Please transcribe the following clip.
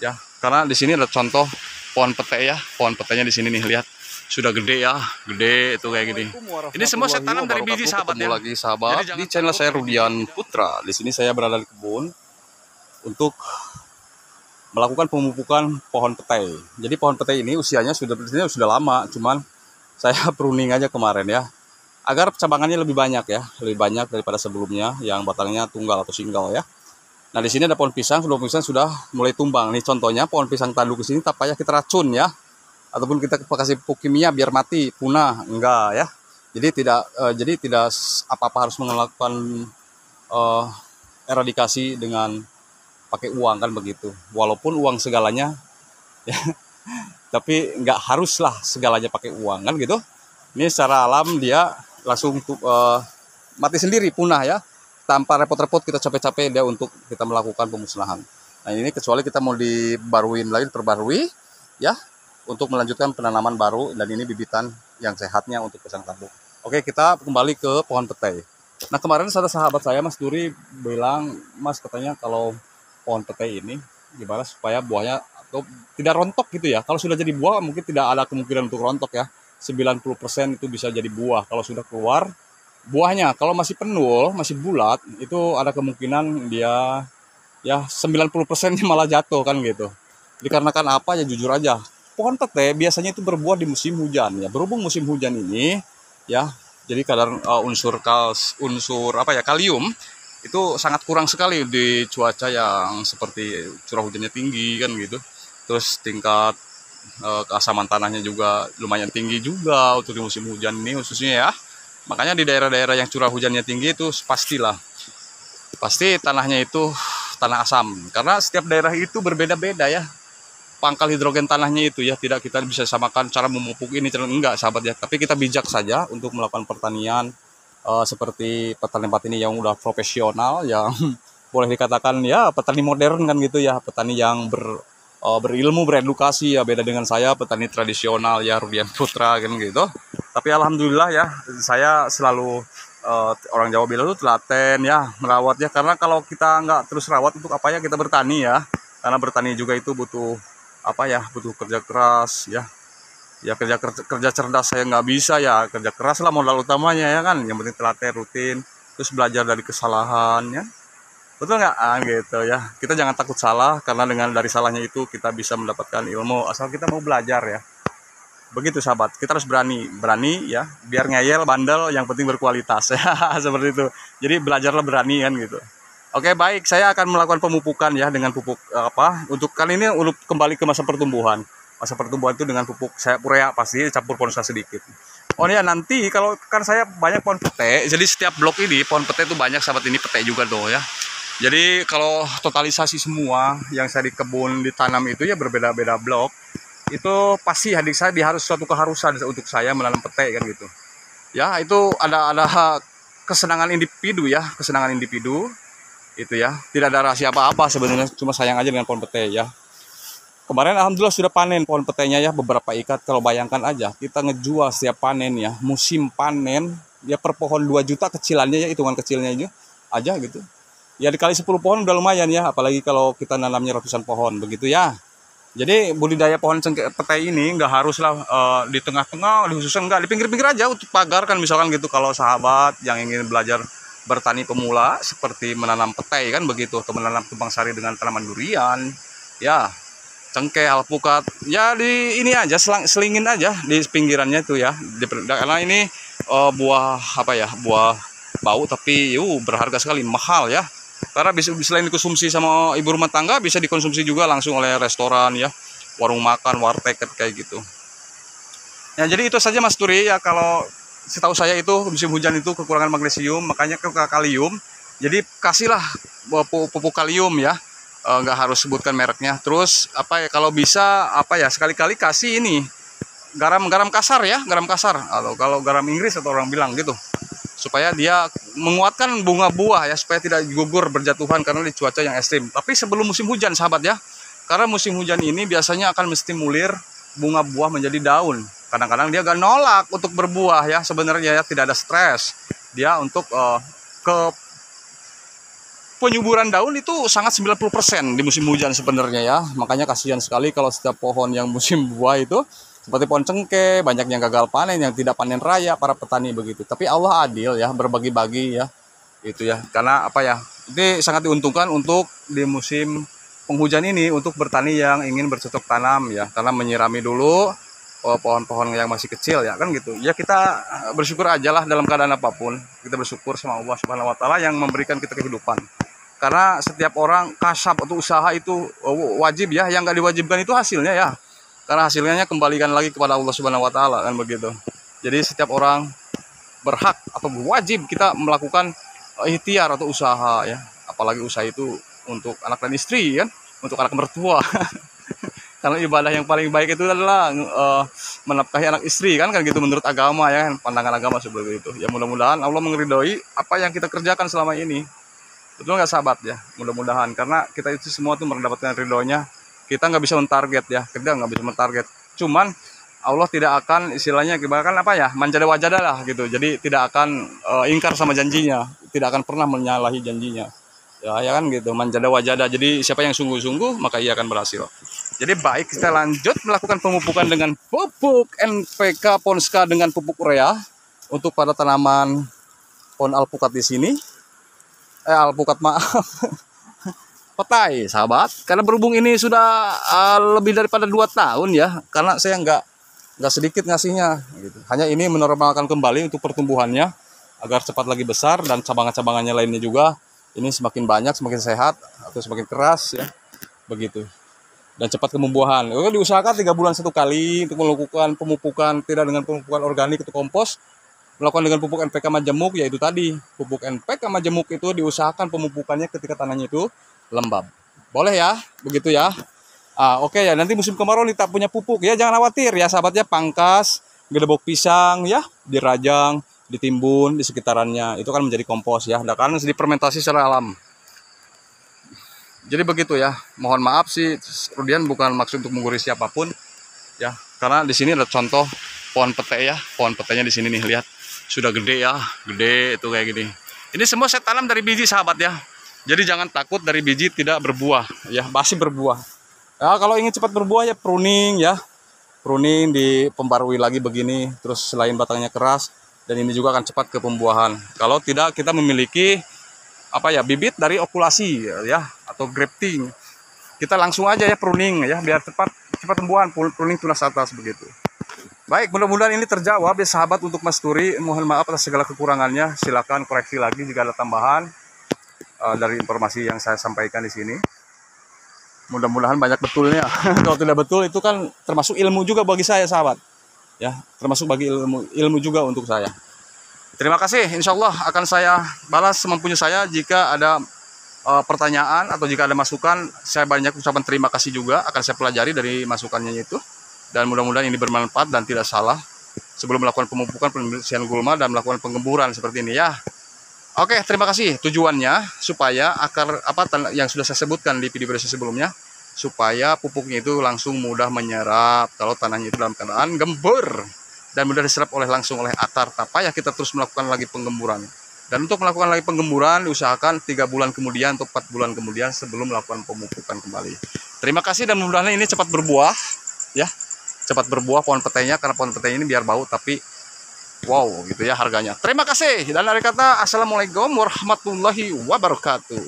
ya. Karena di sini ada contoh pohon pete ya, pohon petenya di sini nih, lihat sudah gede ya, gede itu kayak gini. Ini semua saya tanam dari biji sahabat ya. Ketemu lagi sahabat di channel saya Rudian Putra. Di sini saya berada di kebun untuk melakukan pemupukan pohon petai. Jadi pohon petai ini usianya sudah lama, cuman saya pruning aja kemarin ya, agar cabangannya lebih banyak ya, lebih banyak daripada sebelumnya yang batangnya tunggal atau single ya. Nah di sini ada pohon pisang sudah mulai tumbang. Nih contohnya pohon pisang tanduk di sini tak payah kita racun ya, ataupun kita kasih pupuk kimia biar mati punah, enggak ya. Jadi tidak apa-apa harus melakukan eradikasi dengan pakai uang kan begitu. Walaupun uang segalanya ya, tapi nggak haruslah segalanya pakai uang kan gitu. Ini secara alam dia langsung mati sendiri, punah ya, tanpa repot-repot kita capek-capek dia untuk kita melakukan pemusnahan. Nah ini kecuali kita mau diperbarui ya, untuk melanjutkan penanaman baru, dan ini bibitan yang sehatnya untuk pisang tanduk. Oke, kita kembali ke pohon petai. Nah kemarin ada sahabat saya Mas Duri bilang, Mas katanya kalau pohon petai ini gimana supaya buahnya atau tidak rontok gitu ya. Kalau sudah jadi buah mungkin tidak ada kemungkinan untuk rontok ya. 90% itu bisa jadi buah kalau sudah keluar buahnya. Kalau masih penul, masih bulat, itu ada kemungkinan dia ya 90% malah jatuh kan gitu. Dikarenakan apa ya, jujur aja, pohon pete biasanya itu berbuah di musim hujan ya. Berhubung musim hujan ini ya, jadi kadar unsur kalium itu sangat kurang sekali di cuaca yang seperti curah hujannya tinggi kan gitu. Terus tingkat keasaman tanahnya juga lumayan tinggi juga untuk di musim hujan ini khususnya ya. Makanya di daerah-daerah yang curah hujannya tinggi itu pasti tanahnya itu tanah asam. Karena setiap daerah itu berbeda-beda ya pangkal hidrogen tanahnya itu ya. Tidak kita bisa samakan cara memupuk ini, enggak sahabat ya. Tapi kita bijak saja untuk melakukan pertanian seperti petani-petani yang udah profesional, yang boleh dikatakan ya petani modern kan gitu ya, petani yang berilmu, beredukasi ya, beda dengan saya petani tradisional ya, Rudian Putra kan gitu. Tapi alhamdulillah ya, saya selalu orang Jawa bilang itu telaten ya merawatnya, karena kalau kita nggak terus rawat untuk apa ya kita bertani ya. Karena bertani juga itu butuh butuh kerja keras ya. Ya kerja cerdas saya nggak bisa ya, kerja keras lah modal utamanya ya kan. Yang penting telaten, rutin, terus belajar dari kesalahan ya. Betul nggak? Gitu ya. Kita jangan takut salah, karena dari salahnya itu kita bisa mendapatkan ilmu, asal kita mau belajar ya. Begitu sahabat, kita harus berani ya, biar ngeyel, bandel, yang penting berkualitas ya, seperti itu. Jadi belajarlah berani kan gitu. Oke baik, saya akan melakukan pemupukan ya dengan pupuk untuk kali ini untuk kembali ke masa pertumbuhan. Masa pertumbuhan itu dengan pupuk saya urea, pasti campur ponsa sedikit. Oh ya, nanti kalau kan saya banyak pohon pete, jadi setiap blok ini pohon pete itu banyak sahabat, ini pete juga tuh ya. Jadi kalau totalisasi semua yang saya di kebun ditanam itu ya berbeda-beda blok, itu pasti adik saya harus suatu keharusan untuk saya menanam pete kan gitu. Ya itu ada kesenangan individu ya, kesenangan individu itu ya. Tidak ada rahasia apa-apa sebenarnya, cuma sayang aja dengan pohon pete ya. Kemarin alhamdulillah sudah panen pohon petenya ya, beberapa ikat. Kalau bayangkan aja kita ngejual setiap panen ya, musim panen ya, per pohon 2 juta kecilannya ya, hitungan kecilnya aja gitu. Ya dikali 10 pohon udah lumayan ya, apalagi kalau kita nanamnya ratusan pohon begitu ya. Jadi budidaya pohon petai ini nggak haruslah di tengah-tengah, di khususnya enggak, di pinggir-pinggir aja untuk pagar kan misalkan gitu. Kalau sahabat yang ingin belajar bertani pemula seperti menanam petai kan begitu, atau menanam tumpang sari dengan tanaman durian ya, cengkeh, alpukat ya, di ini aja selingin aja di pinggirannya itu ya. Karena ini buah buah bau tapi berharga sekali, mahal ya. Karena bisa selain dikonsumsi sama ibu rumah tangga, bisa dikonsumsi juga langsung oleh restoran ya, warung makan, warteg kayak gitu. Ya jadi itu saja Mas Turi ya, kalau setahu saya itu musim hujan itu kekurangan magnesium, makanya ke kalium. Jadi kasihlah pupuk kalium ya. Nggak harus sebutkan mereknya. Terus kalau bisa sekali-kali kasih ini garam kasar ya, garam kasar, atau kalau garam Inggris atau orang bilang gitu, supaya dia menguatkan bunga buah ya, supaya tidak gugur berjatuhan karena di cuaca yang ekstrim. Tapi sebelum musim hujan sahabat ya, karena musim hujan ini biasanya akan menstimulir bunga buah menjadi daun. Kadang-kadang dia gak nolak untuk berbuah ya, sebenarnya ya, tidak ada stres dia untuk penyuburan daun itu sangat 90% di musim hujan sebenarnya ya. Makanya kasihan sekali kalau setiap pohon yang musim buah itu seperti pohon cengkeh, banyak yang gagal panen, yang tidak panen raya para petani begitu. Tapi Allah adil ya, berbagi-bagi ya. Itu ya. Karena apa ya? Ini sangat diuntungkan untuk di musim penghujan ini untuk bertani yang ingin bercocok tanam ya. Karena menyirami dulu pohon-pohon yang masih kecil ya kan gitu. Ya kita bersyukur aja lah dalam keadaan apapun. Kita bersyukur sama Allah Subhanahu wa taala yang memberikan kita kehidupan. Karena setiap orang kasab atau usaha itu wajib ya, yang nggak diwajibkan itu hasilnya ya. Karena hasilnya kembalikan lagi kepada Allah Subhanahu wa taala kan begitu. Jadi setiap orang berhak atau wajib kita melakukan ikhtiar atau usaha ya. Apalagi usaha itu untuk anak dan istri kan, untuk anak mertua. Karena ibadah yang paling baik itu adalah menafkahi anak istri kan gitu menurut agama ya, pandangan agama seperti itu. Ya mudah-mudahan Allah meridhoi apa yang kita kerjakan selama ini. Betul nggak sahabat ya? Mudah-mudahan karena kita itu semua tuh mendapatkan ridhonya. Kita nggak bisa mentarget ya, kita nggak bisa mentarget. Cuman Allah tidak akan istilahnya kan apa ya, manjada wajada lah gitu. Jadi tidak akan ingkar sama janjinya, tidak akan pernah menyalahi janjinya. Ya kan gitu, manjada wajada. Jadi siapa yang sungguh-sungguh maka ia akan berhasil. Jadi baik kita lanjut melakukan pemupukan dengan pupuk NPK Ponska dengan pupuk urea untuk pada tanaman pohon alpukat di sini. Alpukat maaf. Petai sahabat, karena berhubung ini sudah lebih daripada 2 tahun ya, karena saya nggak sedikit ngasihnya gitu. Hanya ini menormalkan kembali untuk pertumbuhannya agar cepat lagi besar dan cabangan-cabangannya lainnya juga ini semakin banyak, semakin sehat atau semakin keras ya begitu, dan cepat kembuahan. Diusahakan 3 bulan 1 kali untuk melakukan pemupukan, tidak dengan pemupukan organik atau kompos, melakukan dengan pupuk NPK majemuk, yaitu tadi pupuk NPK majemuk itu diusahakan pemupukannya ketika tanahnya itu lembab. Boleh ya, begitu ya. Oke ya, nanti musim kemarau kita punya pupuk ya, jangan khawatir ya sahabatnya, pangkas, gedebok pisang ya, dirajang, ditimbun di sekitarannya, itu kan menjadi kompos ya, dan kan difermentasi secara alam. Jadi begitu ya. Mohon maaf sih, Rudian bukan maksud untuk menggurui siapapun ya, karena di sini ada contoh pohon pete ya, pohon petenya di sini nih lihat, sudah gede ya, gede itu kayak gini. Ini semua saya tanam dari biji sahabat ya. Jadi jangan takut dari biji tidak berbuah ya, masih berbuah. Ya, kalau ingin cepat berbuah ya pruning ya. Pruning dipembarui lagi begini, terus selain batangnya keras, dan ini juga akan cepat ke pembuahan. Kalau tidak kita memiliki apa ya, bibit dari okulasi ya atau grafting. Kita langsung aja ya pruning ya biar cepat pembuahan, pruning tunas atas begitu. Baik, mudah-mudahan ini terjawab ya sahabat. Untuk Mas Turi, mohon maaf atas segala kekurangannya. Silakan koreksi lagi jika ada tambahan dari informasi yang saya sampaikan di sini. Mudah-mudahan banyak betulnya. Kalau tidak betul itu kan termasuk ilmu juga bagi saya sahabat. Ya, termasuk bagi ilmu juga untuk saya. Terima kasih. Insya Allah akan saya balas semampunya saya. Jika ada pertanyaan atau jika ada masukan, saya banyak ucapan terima kasih juga. Akan saya pelajari dari masukannya itu. Dan mudah-mudahan ini bermanfaat dan tidak salah sebelum melakukan pemupukan, pembersihan gulma, dan melakukan penggemburan seperti ini ya. Oke, terima kasih. Tujuannya supaya akar yang sudah saya sebutkan di video sebelumnya, supaya pupuknya itu langsung mudah menyerap kalau tanahnya itu dalam keadaan gembur dan mudah diserap langsung oleh akar. Tak payah kita terus melakukan lagi penggemburan. Dan untuk melakukan lagi penggemburan diusahakan 3 bulan kemudian atau 4 bulan kemudian sebelum melakukan pemupukan kembali. Terima kasih dan mudah-mudahan ini cepat berbuah ya. Cepat berbuah pohon petainya, karena pohon petai ini biar bau tapi wow gitu ya harganya. Terima kasih dan dari kata assalamualaikum warahmatullahi wabarakatuh.